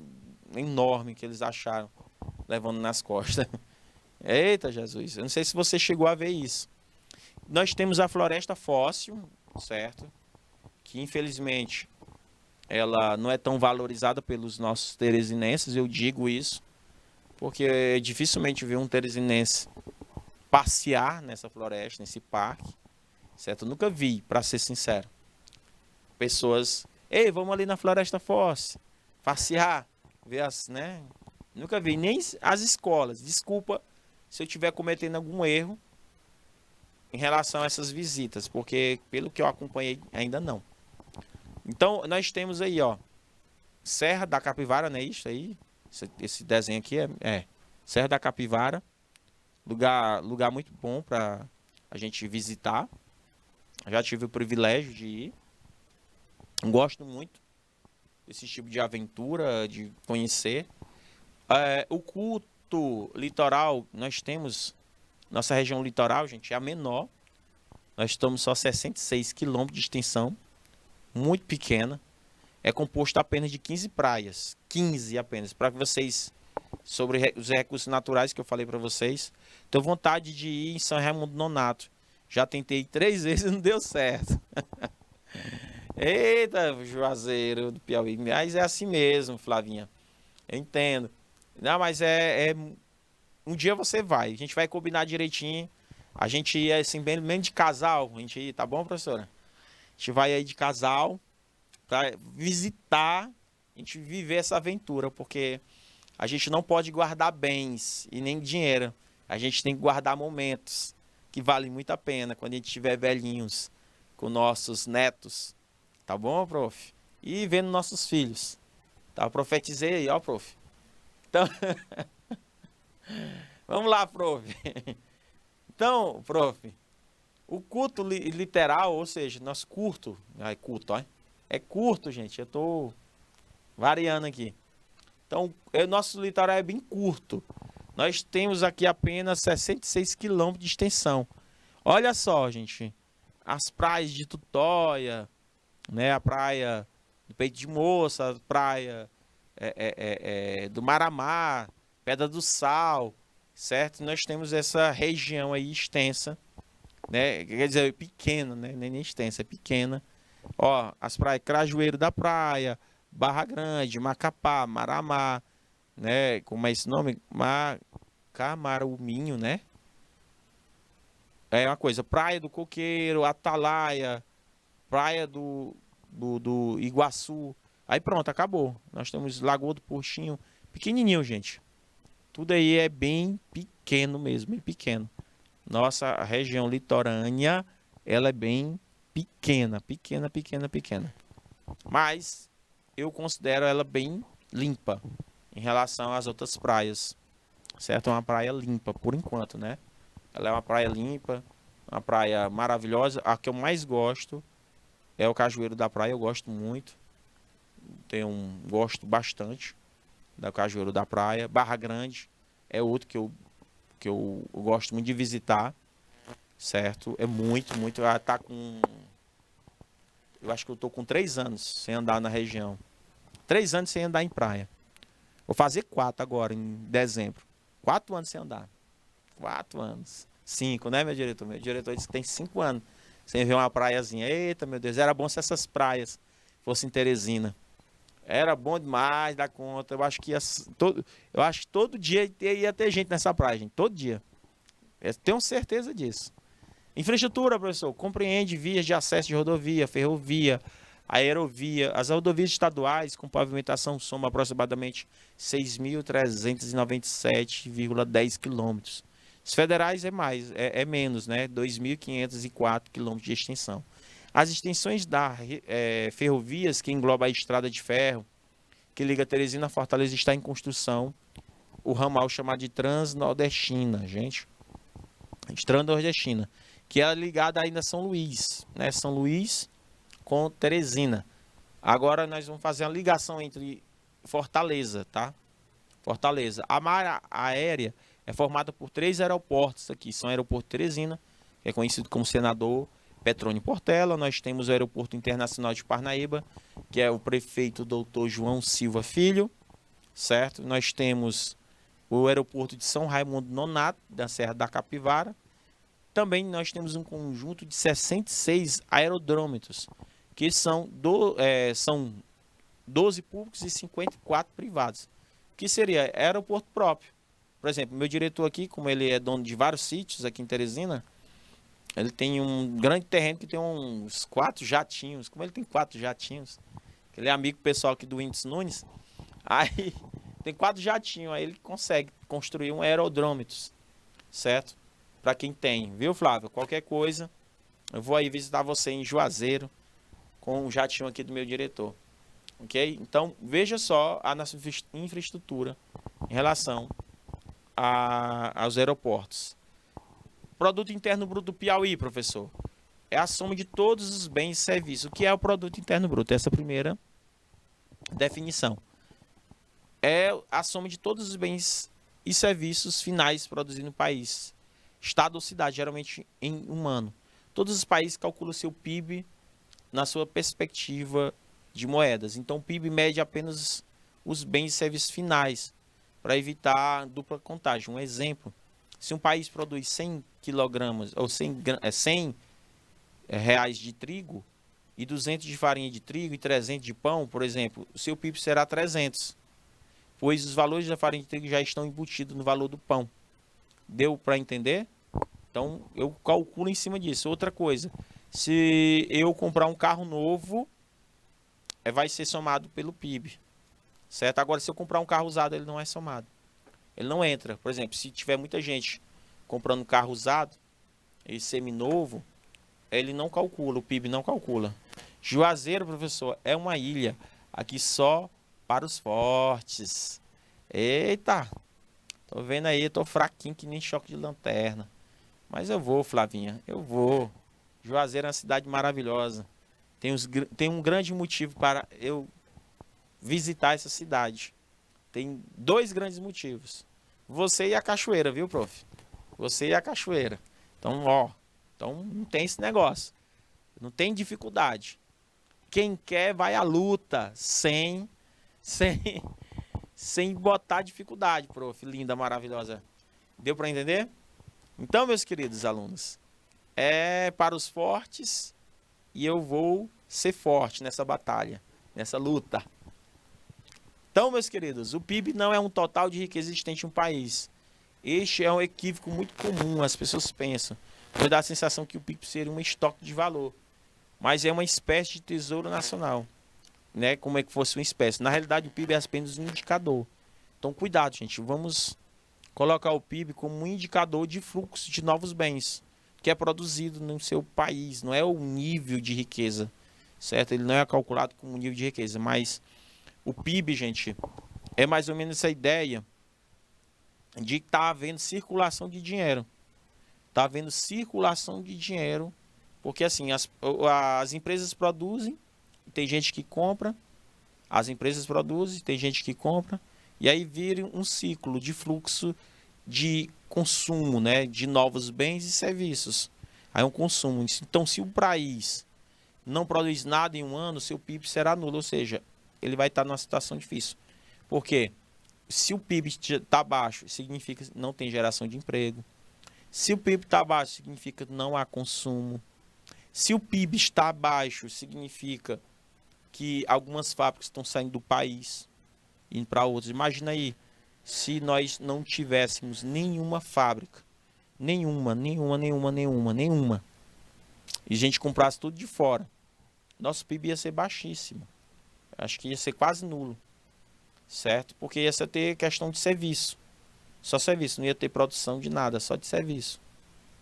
enorme que eles acharam levando nas costas. Eita, Jesus. Eu não sei se você chegou a ver isso. Nós temos a floresta fóssil, certo? Que infelizmente ela não é tão valorizada pelos nossos teresinenses, eu digo isso, porque dificilmente ver um teresinense passear nessa floresta, nesse parque, certo? Eu nunca vi, para ser sincero. Pessoas, ei, vamos ali na floresta fóssil, passear, ver as, né? Nunca vi, nem as escolas. Desculpa se eu estiver cometendo algum erro em relação a essas visitas, porque pelo que eu acompanhei, ainda não. Então, nós temos aí, ó, Serra da Capivara, não é isso aí? Esse desenho aqui é Serra da Capivara, lugar muito bom para a gente visitar. Já tive o privilégio de ir. Gosto muito desse tipo de aventura, de conhecer. O culto litoral, nós temos, nossa região litoral, gente, é a menor. Nós estamos só 66 quilômetros de extensão, muito pequena. É composto apenas de 15 praias, 15 apenas, para que vocês, sobre os recursos naturais que eu falei para vocês, tenho vontade de ir em São Raimundo Nonato. Já tentei 3 vezes e não deu certo. Eita, Juazeiro do Piauí, mas é assim mesmo, Flavinha. Eu entendo. Não, mas um dia você vai. A gente vai combinar direitinho. A gente ia assim, bem de casal. A gente ia, tá bom, professora? A gente vai aí de casal para visitar, a gente viver essa aventura, porque a gente não pode guardar bens e nem dinheiro. A gente tem que guardar momentos que valem muito a pena quando a gente estiver velhinhos com nossos netos. Tá bom, prof? E vendo nossos filhos. Tá? Profetizei aí, ó, prof. Então, vamos lá, prof. Então, prof, o culto literal, ou seja, nosso culto, culto, ó, é curto, gente, eu tô variando aqui. Então, nosso litoral é bem curto. Nós temos aqui apenas 66 quilômetros de extensão. Olha só, gente, as praias de Tutóia, né, a praia do Peito de Moça, a praia do Maramá, Pedra do Sal, certo? Nós temos essa região aí extensa, né? Quer dizer, pequena, né? Nem extensa, é pequena. Ó, as praias Crajueiro da Praia, Barra Grande, Macapá, Maramá, né? Como é esse nome? Camaruminho, né? É uma coisa, Praia do Coqueiro, Atalaia, Praia do Iguaçu. Aí pronto, acabou. Nós temos Lagoa do Porchinho, pequenininho, gente. Tudo aí é bem pequeno mesmo, bem pequeno. Nossa região litorânea, ela é bem pequena, pequena, pequena, pequena. Mas eu considero ela bem limpa em relação às outras praias. Certo? É uma praia limpa, por enquanto, né? Ela é uma praia limpa, uma praia maravilhosa. A que eu mais gosto é o Cajueiro da Praia, eu gosto muito. Gosto bastante da Cajueiro da Praia. Barra Grande é outro que eu gosto muito de visitar, certo? É muito, muito. Tá com. Eu acho que eu tô com 3 anos sem andar na região. 3 anos sem andar em praia. Vou fazer 4 agora, em dezembro. 4 anos sem andar. 4 anos. 5, né, meu diretor? Meu diretor disse que tem 5 anos sem ver uma praiazinha. Eita, meu Deus, era bom se essas praias fossem em Teresina. Era bom demais da conta. Eu acho que todo dia ia ter gente nessa praia, gente. Todo dia. Eu tenho certeza disso. Infraestrutura, professor, compreende vias de acesso de rodovia, ferrovia, aerovia. As rodovias estaduais com pavimentação somam aproximadamente 6.397,10 quilômetros. Os federais é menos, né? 2.504 quilômetros de extensão. As extensões das ferrovias, que engloba a estrada de ferro, que liga Teresina a Fortaleza, está em construção. O ramal chamado de Transnordestina, gente. Transnordestina, que é ligada ainda a São Luís, né? São Luís com Teresina. Agora nós vamos fazer a ligação entre Fortaleza, tá? Fortaleza. A malha aérea é formada por 3 aeroportos aqui. São o aeroporto Teresina, que é conhecido como Senador Petrônio Portela. Nós temos o aeroporto internacional de Parnaíba, que é o prefeito Dr. João Silva Filho, certo? Nós temos o aeroporto de São Raimundo Nonato, da Serra da Capivara. Também nós temos um conjunto de 66 aerodrômetros, que são 12 públicos e 54 privados, que seria aeroporto próprio. Por exemplo, meu diretor aqui, como ele é dono de vários sítios aqui em Teresina, ele tem um grande terreno que tem uns 4 jatinhos. Como ele tem 4 jatinhos, ele é amigo pessoal aqui do Whindersson Nunes, aí tem 4 jatinhos, aí ele consegue construir um aerodrômetro, certo? Para quem tem, viu, Flávio? Qualquer coisa, eu vou aí visitar você em Juazeiro com o jatinho aqui do meu diretor, ok? Então, veja só a nossa infraestrutura em relação aos aeroportos. Produto Interno Bruto do Piauí, professor, é a soma de todos os bens e serviços. O que é o Produto Interno Bruto? Essa é a primeira definição. É a soma de todos os bens e serviços finais produzidos no país, estado ou cidade, geralmente em um ano. Todos os países calculam seu PIB na sua perspectiva de moedas. Então, o PIB mede apenas os bens e serviços finais para evitar dupla contagem. Um exemplo, se um país produz 100 quilogramas ou 100 reais de trigo e 200 de farinha de trigo e 300 de pão, por exemplo, o seu PIB será 300, pois os valores da farinha de trigo já estão embutidos no valor do pão. Deu para entender? Então, eu calculo em cima disso. Outra coisa, se eu comprar um carro novo, vai ser somado pelo PIB, certo? Agora, se eu comprar um carro usado, ele não é somado. Ele não entra. Por exemplo, se tiver muita gente comprando um carro usado e seminovo, ele não calcula, o PIB não calcula. Juazeiro, professor, é uma ilha aqui só para os fortes. Eita! Tô vendo aí, tô fraquinho que nem choque de lanterna. Mas eu vou, Flavinha, eu vou. Juazeiro é uma cidade maravilhosa. Tem um grande motivo para eu visitar essa cidade. Tem 2 grandes motivos. Você e a cachoeira, viu, prof? Você e a cachoeira. Então, então não tem esse negócio. Não tem dificuldade. Quem quer vai à luta, sem botar dificuldade, prof. Linda, maravilhosa. Deu para entender? Então, meus queridos alunos, é para os fortes e eu vou ser forte nessa batalha, nessa luta. Então, meus queridos, o PIB não é um total de riqueza existente em um país. Este é um equívoco muito comum, as pessoas pensam. Pois dá a sensação que o PIB seria um estoque de valor, mas é uma espécie de tesouro nacional, né? Como é que fosse uma espécie. Na realidade, o PIB é apenas um indicador. Então, cuidado, gente. Vamos colocar o PIB como um indicador de fluxo de novos bens que é produzido no seu país. Não é o nível de riqueza, certo? Ele não é calculado como nível de riqueza, mas o PIB, gente, é mais ou menos essa ideia de que está havendo circulação de dinheiro. Está havendo circulação de dinheiro, porque assim, as empresas produzem, tem gente que compra, as empresas produzem, tem gente que compra, e aí vira um ciclo de fluxo de consumo, né, de novos bens e serviços. Aí um consumo. Então, se o país não produz nada em um ano, seu PIB será nulo, ou seja, ele vai estar numa situação difícil. Por quê? Se o PIB está baixo, significa que não tem geração de emprego. Se o PIB está baixo, significa que não há consumo. Se o PIB está baixo, significa que algumas fábricas estão saindo do país, indo para outras. Imagina aí, se nós não tivéssemos nenhuma fábrica, nenhuma, e a gente comprasse tudo de fora, nosso PIB ia ser baixíssimo. Acho que ia ser quase nulo, certo? Porque ia ter questão de serviço. Só serviço, não ia ter produção de nada, só de serviço.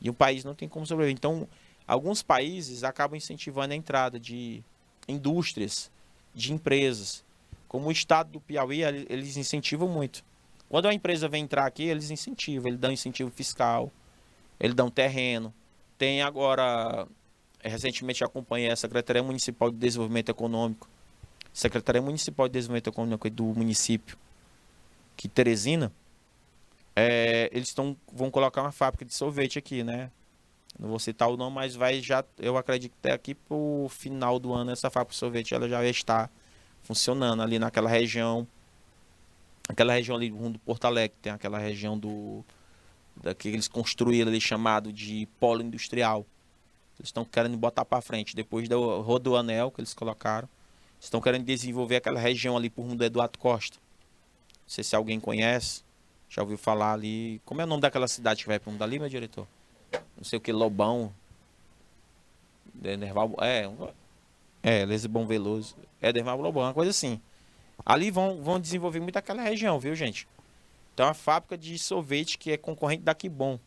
E o país não tem como sobreviver. Então, alguns países acabam incentivando a entrada de indústrias, de empresas. Como o estado do Piauí, eles incentivam muito. Quando a empresa vem entrar aqui, eles incentivam. Eles dão incentivo fiscal, eles dão terreno. Tem agora, recentemente acompanhei a Secretaria Municipal de Desenvolvimento Econômico. Secretaria Municipal de Desenvolvimento Econômico do município, que Teresina, eles vão colocar uma fábrica de sorvete aqui, né? Não vou citar o nome, mas eu acredito que até aqui pro final do ano essa fábrica de sorvete ela já vai estar funcionando ali naquela região. Aquela região ali do Porto Alegre, tem aquela região que eles construíram ali chamado de polo industrial. Eles estão querendo botar para frente, depois do Rodoanel que eles colocaram. Estão querendo desenvolver aquela região ali por rumo do Eduardo Costa. Não sei se alguém conhece, já ouviu falar ali. Como é o nome daquela cidade que vai para rumo dali, meu diretor? Não sei o que, Lobão. Lisbon Veloso. Nerval Lobão, uma coisa assim. Ali vão desenvolver muito aquela região, viu, gente? Então, a fábrica de sorvete que é concorrente da Kibon,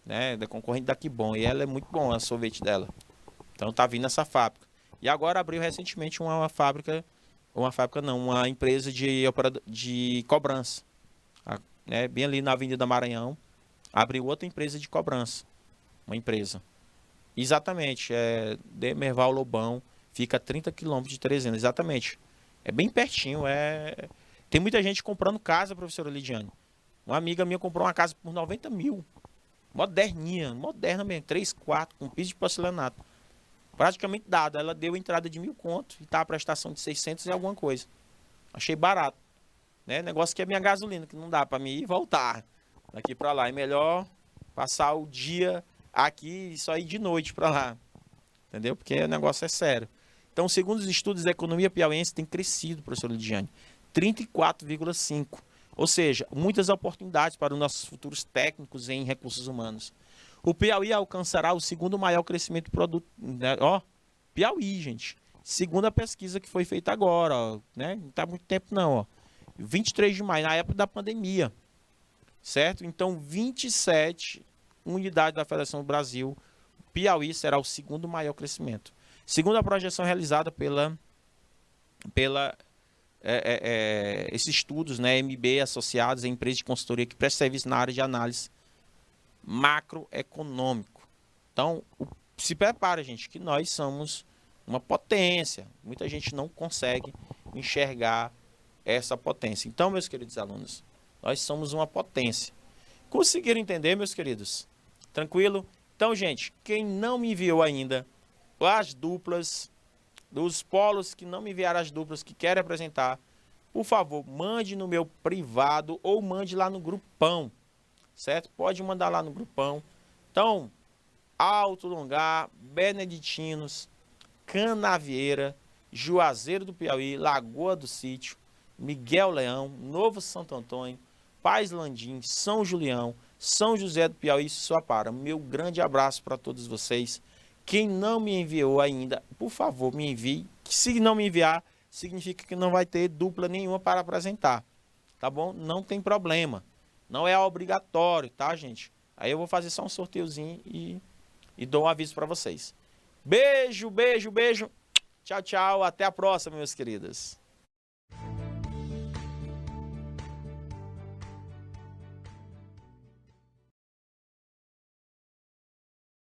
né? Da concorrente da Kibon. E ela é muito bom, a sorvete dela. Então, tá vindo essa fábrica. E agora abriu recentemente uma empresa de cobrança. Né? Bem ali na Avenida Maranhão, abriu outra empresa de cobrança. Uma empresa. Exatamente, Demerval Lobão, fica a 30 quilômetros de Teresina, exatamente. É bem pertinho, Tem muita gente comprando casa, professora Lidiane. Uma amiga minha comprou uma casa por 90 mil. Moderna mesmo, 3 quartos, com piso de porcelanato. Praticamente dado. Ela deu entrada de 1.000 conto e tá a prestação de 600 e alguma coisa. Achei barato. Né? Negócio que é minha gasolina, que não dá para mim ir e voltar daqui para lá. É melhor passar o dia aqui e só ir de noite para lá. Entendeu? Porque o negócio é sério. Então, segundo os estudos, a economia piauiense tem crescido, professor Lidiane, 34,5%. Ou seja, muitas oportunidades para os nossos futuros técnicos em recursos humanos. O Piauí alcançará o segundo maior crescimento do produto. Né? Piauí, gente. Segundo a pesquisa que foi feita agora, né? Não está muito tempo não, 23 de maio, na época da pandemia. Certo? Então, 27 unidades da Federação do Brasil, Piauí será o segundo maior crescimento. Segundo a projeção realizada esses estudos, né, MB associados a empresas de consultoria que prestam serviço na área de análise macroeconômico. Então, se prepara, gente, que nós somos uma potência. Muita gente não consegue enxergar essa potência. Então, meus queridos alunos, nós somos uma potência. Conseguiram entender, meus queridos? Tranquilo? Então, gente, quem não me enviou ainda as duplas, dos polos que não me enviaram as duplas que querem apresentar, por favor, mande no meu privado ou mande lá no grupão, certo? Pode mandar lá no grupão. Então, Alto Longar, Beneditinos, Canavieira, Juazeiro do Piauí, Lagoa do Sítio, Miguel Leão, Novo Santo Antônio, Paz Landim, São Julião, São José do Piauí e Suapará. Meu grande abraço para todos vocês. Quem não me enviou ainda, por favor, me envie. Se não me enviar, significa que não vai ter dupla nenhuma para apresentar. Tá bom? Não tem problema. Não é obrigatório, tá, gente? Aí eu vou fazer só um sorteiozinho e dou um aviso para vocês. Beijo, beijo, beijo. Tchau, tchau. Até a próxima, meus queridos.